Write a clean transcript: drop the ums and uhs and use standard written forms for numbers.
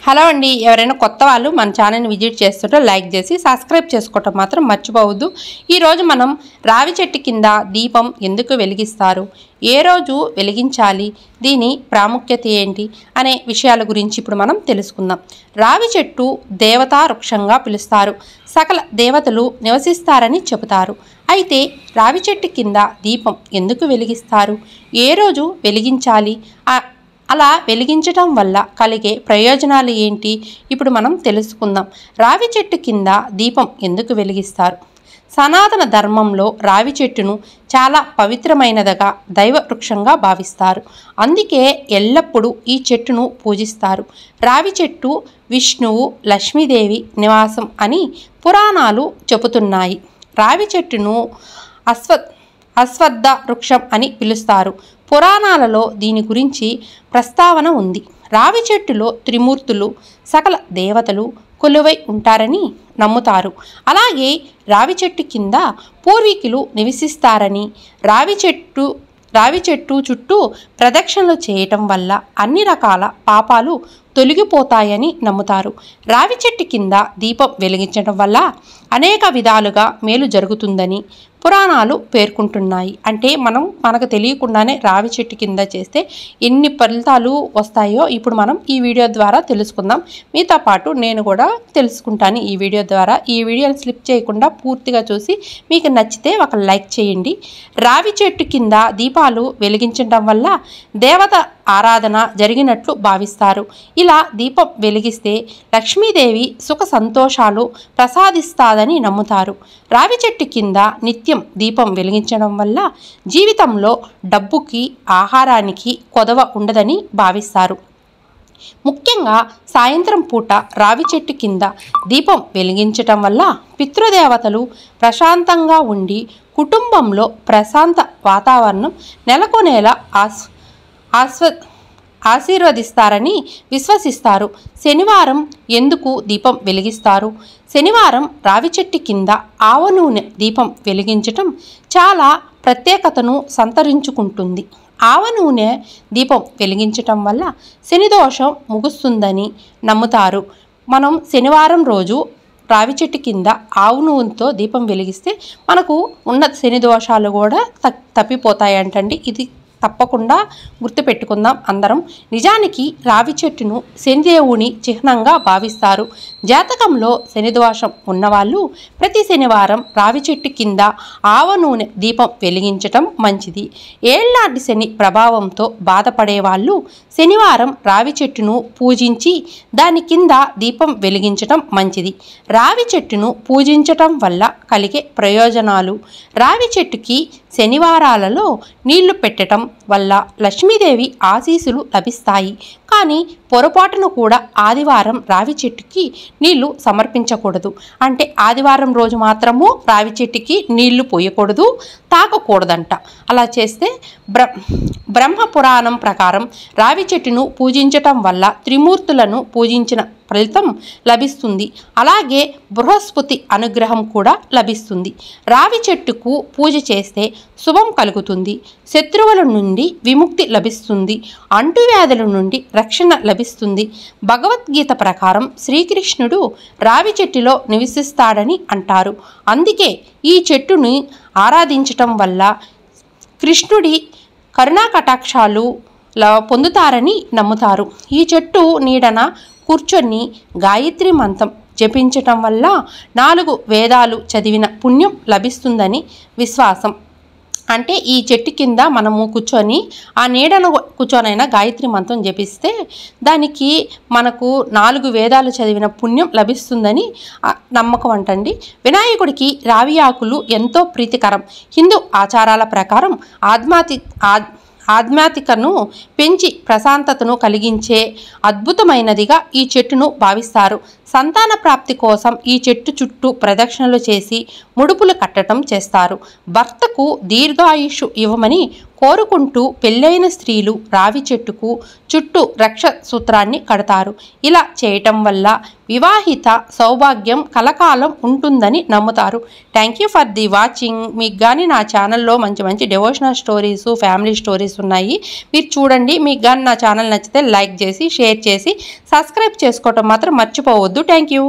Hello అండి, ఎవరైనా కొత్త వాళ్ళు మన ఛానల్ని విజిట్ చేస్తుంటే లైక్ చేసి సబ్స్క్రైబ్ చేసుకోవటం మాత్రం మర్చిపోవద్దు. ఈరోజు మనం రావి చెట్టు కింద దీపం ఎందుకు వెలిగిస్తారు, ఏ రోజు వెలిగించాలి, దీని ప్రాముఖ్యత ఏంటి అనే విషయాల గురించి ఇప్పుడు మనం తెలుసుకుందాం. రావి చెట్టు దేవతా వృక్షంగా పిలుస్తారు. సకల దేవతలు నివసిస్తారని చెబుతారు. అయితే రావి చెట్టు కింద దీపం ఎందుకు వెలిగిస్తారు, ఏ రోజు వెలిగించాలి, అలా వెలిగించటం వల్ల కలిగే ప్రయోజనాలు ఏంటి ఇప్పుడు మనం తెలుసుకుందాం. రావి చెట్టు కింద దీపం ఎందుకు వెలిగిస్తారు? సనాతన ధర్మంలో రావి చెట్టును చాలా పవిత్రమైనదిగా దైవ వృక్షంగా భావిస్తారు. అందుకే ఎల్లప్పుడూ ఈ చెట్టును పూజిస్తారు. రావి చెట్టు విష్ణువు లక్ష్మీదేవి నివాసం అని పురాణాలు చెబుతున్నాయి. రావి చెట్టును అశ్వత్థ వృక్షం అని పిలుస్తారు. పురాణాలలో దీని గురించి ప్రస్తావన ఉంది. రావి చెట్టులో త్రిమూర్తులు సకల దేవతలు కొలువై ఉంటారని నమ్ముతారు. అలాగే రావి చెట్టు కింద పూర్వీకులు నివసిస్తారని, రావి చెట్టు చుట్టూ ప్రదక్షిణలు చేయటం వల్ల అన్ని రకాల పాపాలు తొలగిపోతాయని నమ్ముతారు. రావి చెట్టు కింద దీపం వెలిగించడం వల్ల అనేక విధాలుగా మేలు జరుగుతుందని పురాణాలు పేర్కొంటున్నాయి. అంటే మనకు తెలియకుండానే రావి చెట్టు కింద చేస్తే ఎన్ని ఫలితాలు వస్తాయో ఇప్పుడు మనం ఈ వీడియో ద్వారా తెలుసుకుందాం. మీతో పాటు నేను కూడా తెలుసుకుంటాను ఈ వీడియో ద్వారా. ఈ వీడియోని స్లిప్ చేయకుండా పూర్తిగా చూసి మీకు నచ్చితే ఒక లైక్ చేయండి. రావి చెట్టు కింద దీపాలు వెలిగించడం వల్ల దేవత ఆరాధన జరిగినట్లు భావిస్తారు. ఇలా దీపం వెలిగిస్తే లక్ష్మీదేవి సుఖ సంతోషాలు ప్రసాదిస్తాదని నమ్ముతారు. రావి చెట్టు కింద నిత్యం దీపం వెలిగించడం వల్ల జీవితంలో డబ్బుకి ఆహారానికి కొదవ ఉండదని భావిస్తారు. ముఖ్యంగా సాయంత్రం పూట రావి చెట్టు కింద దీపం వెలిగించటం వల్ల పితృదేవతలు ప్రశాంతంగా ఉండి కుటుంబంలో ప్రశాంత వాతావరణం నెలకొనేలా ఆశీర్వదిస్తారని విశ్వసిస్తారు. శనివారం ఎందుకు దీపం వెలిగిస్తారు? శనివారం రావి చెట్టు కింద ఆవ నూనె దీపం వెలిగించటం చాలా ప్రత్యేకతను సంతరించుకుంటుంది. ఆవ నూనె దీపం వెలిగించటం వల్ల శనిదోషం ముగుస్తుందని నమ్ముతారు. మనం శనివారం రోజు రావి చెట్టు కింద ఆవు నూనెతో దీపం వెలిగిస్తే మనకు ఉన్న శని దోషాలు కూడా తప్పిపోతాయంటండి. ఇది తప్పకుండా గుర్తుపెట్టుకుందాం అందరం. నిజానికి రావి చెట్టును శనిదేవుని చిహ్నంగా భావిస్తారు. జాతకంలో శనిదోషం ఉన్నవాళ్ళు ప్రతి శనివారం రావి చెట్టు కింద ఆవ నూనె దీపం వెలిగించటం మంచిది. ఏళ్నాటి శని ప్రభావంతో బాధపడే వాళ్ళు శనివారం రావి చెట్టును పూజించి దాని కింద దీపం వెలిగించటం మంచిది. రావి చెట్టును పూజించటం వల్ల కలిగే ప్రయోజనాలు: రావి చెట్టుకి శనివారాలలో నీళ్లు పెట్టడం వల్ల లక్ష్మీదేవి ఆశీస్సులు లభిస్తాయి. కానీ పొరపాటును కూడా ఆదివారం రావి చెట్టుకి నీళ్లు సమర్పించకూడదు. అంటే ఆదివారం రోజు మాత్రము రావి చెట్టుకి నీళ్లు పోయకూడదు, తాకకూడదంట. అలా చేస్తే బ్రహ్మ పురాణం ప్రకారం రావి చెట్టును పూజించటం వల్ల త్రిమూర్తులను పూజించిన ఫలితం లభిస్తుంది. అలాగే బృహస్పతి అనుగ్రహం కూడా లభిస్తుంది. రావి చెట్టుకు పూజ చేస్తే శుభం కలుగుతుంది, శత్రువుల నుండి విముక్తి లభిస్తుంది, అంటువ్యాధుల నుండి రక్షణ లభిస్తుంది. భగవద్గీత ప్రకారం శ్రీకృష్ణుడు రావి చెట్టులో నివసిస్తాడని అంటారు. అందుకే ఈ చెట్టుని ఆరాధించటం వల్ల కృష్ణుడి కరుణా కటాక్షాలు పొందుతారని నమ్ముతారు. ఈ చెట్టు నీడన కూర్చొని గాయత్రి మంత్రం జపించటం వల్ల 4 వేదాలు చదివిన పుణ్యం లభిస్తుందని విశ్వాసం. అంటే ఈ చెట్టు కింద మనము కూర్చొని ఆ నీడను కూర్చొనైనా గాయత్రి మంత్రం జపిస్తే దానికి మనకు 4 వేదాలు చదివిన పుణ్యం లభిస్తుందని నమ్మకం అంటండి. వినాయకుడికి రావి ఆకులు ఎంతో ప్రీతికరం. హిందూ ఆచారాల ప్రకారం ఆధ్యాత్మికను పెంచి ప్రశాంతతను కలిగించే అద్భుతమైనదిగా ఈ చెట్టును భావిస్తారు. సంతాన ప్రాప్తి కోసం ఈ చెట్టు చుట్టూ ప్రదక్షిణలు చేసి ముడుపులు కట్టడం చేస్తారు. భర్తకు దీర్ఘాయుషు ఇవ్వమని కోరుకుంటూ పెళ్ళైన స్త్రీలు రావి చెట్టుకు చుట్టూ రక్ష సూత్రాన్ని కడతారు. ఇలా చేయటం వల్ల వివాహిత సౌభాగ్యం కలకాలం ఉంటుందని నమ్ముతారు. Thank you for the watching. మీకు కానీ నా ఛానల్లో మంచి మంచి డివోషనల్ స్టోరీస్, ఫ్యామిలీ స్టోరీస్ ఉన్నాయి. మీరు చూడండి. మీకు కానీ నా ఛానల్ నచ్చితే లైక్ చేసి, షేర్ చేసి, సబ్స్క్రైబ్ చేసుకోవటం మాత్రం మర్చిపోవద్దు. Thank you.